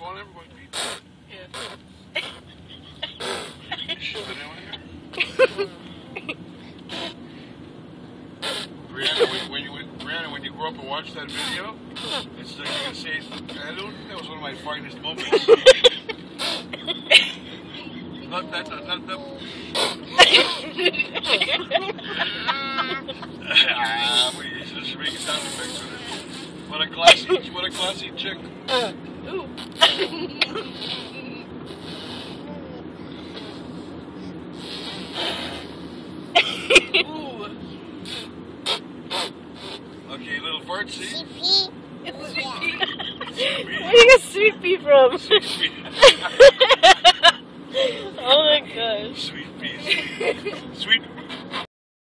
phone number? Yeah. Brianna, when you grow up and watch that video, it's like you're gonna say, hello, that was one of my finest moments. Not that. Just make sound effects with it. What a classy chick. Ooh. Okay, little fart, see? Where do you get sweet pea from? Sweet pea. Oh my gosh. Sweet pea. Sweet